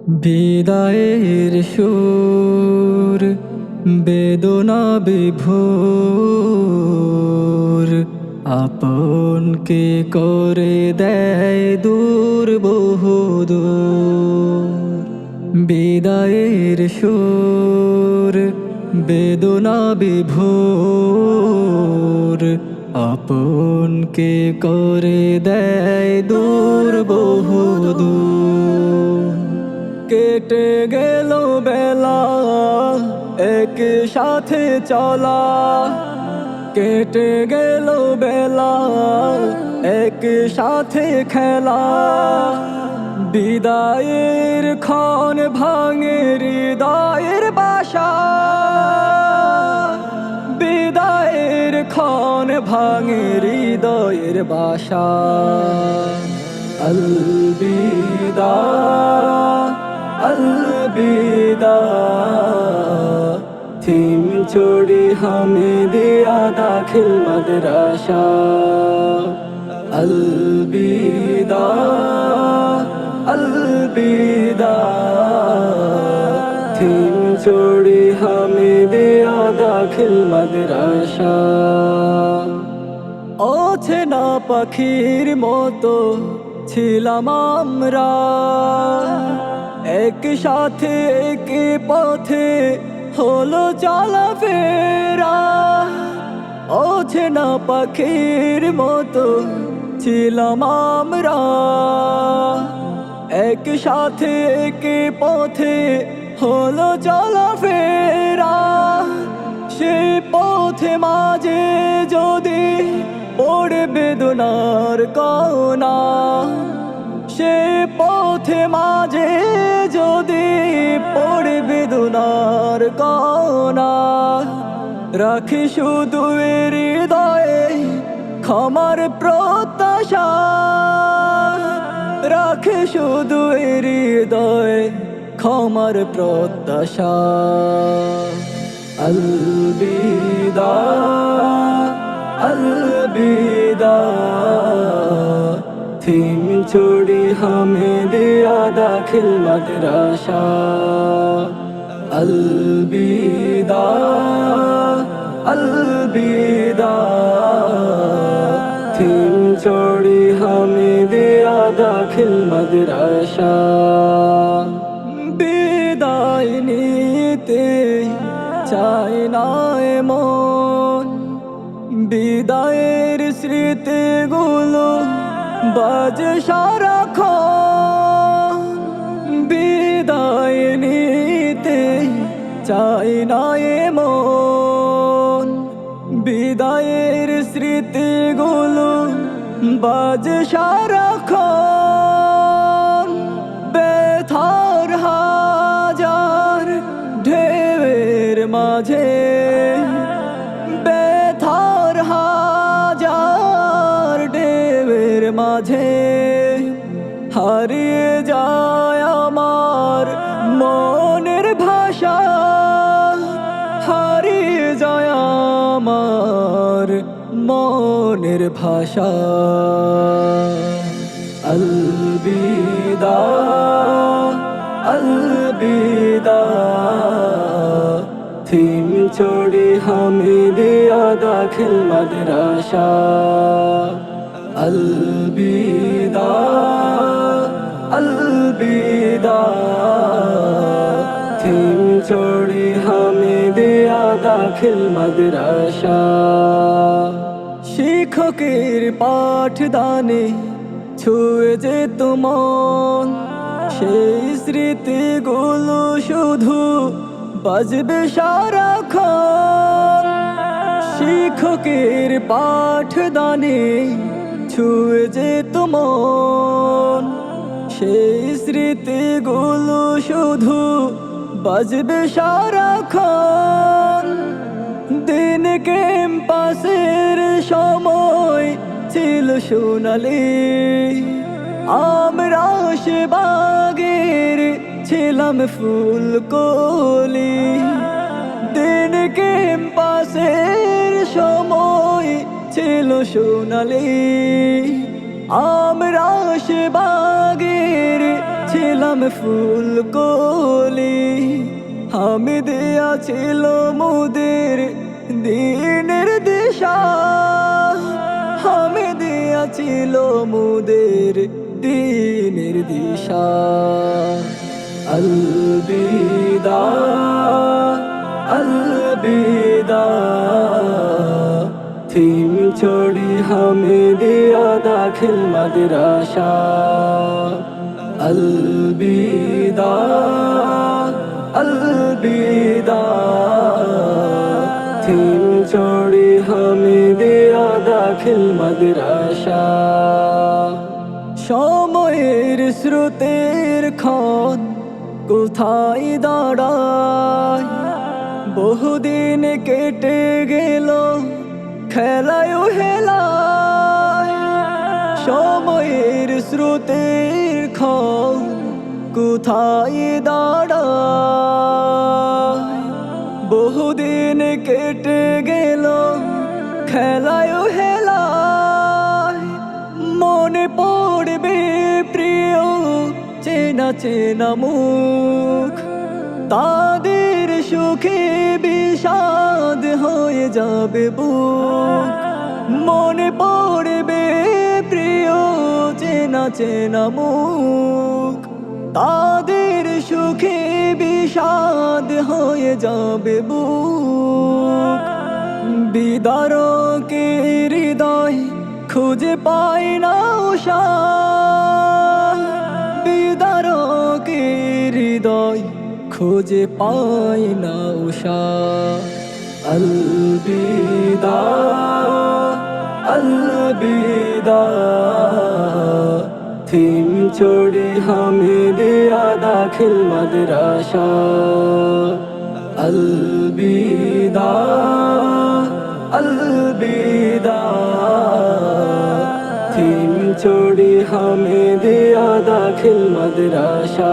বিদায়ের সুর বেদনা বিভোর, আপনকে করে দেয় দূর বহুদূর। বিদায়ের সুর বেদনা বিভোর, আপনকে করে দেয় দূর বহুদূর। কেটে গেল বেলা এক সাথে চলা, কেটে গেল বেলা এক সাথে খেলা। বিদায়ের ক্ষণ ভাঙে হৃদয়ের বাসা, বিদায়ের ক্ষণ ভাঙে হৃদয়ের বাসা। अलविदा अलविदा थीम छोड़ी हमें दिया दाखिल मदरसा। अलविदा अलविदा थीम छोड़ी हमें दिया दाखिल मदरसा। অচেনা পাখির মতো ছিলাম আমরা, এক সাথে এক পথে হলো চলাফেরা। অচেনা পাখির মতো ছিলাম আমরা, এক সাথে এক পথে হলো চলাফেরা। সে পথে মাঝে যদি পড়ে বেদনার কণা, সে পথে মাঝে যদি পড়ে বেদনার কণা। রাখি শুধু হৃদয়ে ক্ষমার প্রত্যাশা, রাখি শুধু হৃদয়ে ক্ষমার প্রত্যাশা। अलविदा अलविदा थीम छोड़ी हमें दिया दाखिल मदरसा। अलविदा अलविदा थीम छोड़ी हमें दिया दाखिल मदरसा। বিদায় নিতে চাই না মন, বিদায়ের স্মৃতিগুলো বাজে সারাক্ষণ। বিদায় নিতে চাই না মন, বিদায়ের স্মৃতিগুলো বাজে সারাক্ষণ। ব্যথার হাজার ঢেউয়ের মাঝে, ব্যথার হাজার ঢেউয়ের মাঝে হারিয়ে যায় আমার মনের ভাষা, হারিয়ে যায় আমার মনের ভাষা। अलविदा अलविदा थीम छोड़ी हमें दिया दाखिल मदरसा। अलविदा अलविदा थीम छोड़ी हमें दिया दाखिल मदरसा। শিক্ষকের পাঠদানে ছুঁয়ে যেত মন, সেই স্মৃতিগুলো শুধু বাজবে সারাক্ষণ। শিক্ষকের পাঠদানে ছুঁয়ে যেত মন, সেই স্মৃতিগুলো শুধু বাজবে সারাক্ষণ। দিন ক্যাম্পাসের সময় ছিল সোনালি, আমরা সে বাগের ছিলাম ফুলকলি। দিন ক্যাম্পাসের সময় ছিল সোনালি, আমরা সে বাগের ছিলাম ফুলকলি। হামিদিয়া ছিল মোদের দিনের দিশা, হামিদিয়া ছিল মোদের দিনের দিশা। अलविदा अलविदा थीम छोड़ी हामिदिया दाखिल मदरसा। अलविदा अलविदा थीम छोड़ी हामिदिया दाखिल मदरसा। সময়ের স্রোতের ক্ষণ কোথায় দাঁড়ায়, বহুদিন কেটে গেল খেলায় হেলায়। সময়ের স্রোতের ক্ষণ কোথায় দাঁড়ায়, বহুদিন কেটে গেল খেলায় হেলায়। মনে পড়বে প্রিয় চেনা চেনা মুখ, তাদের সুখে বিষাদ হয়ে যাবে বুক। মনে পড়বে প্রিয় চেনা চেনা মুখ, তাদের সুখে বিষাদ হয়ে যাবে বুক। বিদারকে হৃদয় খুঁজে পাই না উষা, বিদারকে হৃদয় খুঁজে পাই না উষা। अलविदा अलविदा थीम छोड़ी हामिदिया दाखिल मदरसा। अलविदा अलविदा थीम छोड़ी हामिदिया दाखिल मदरसा।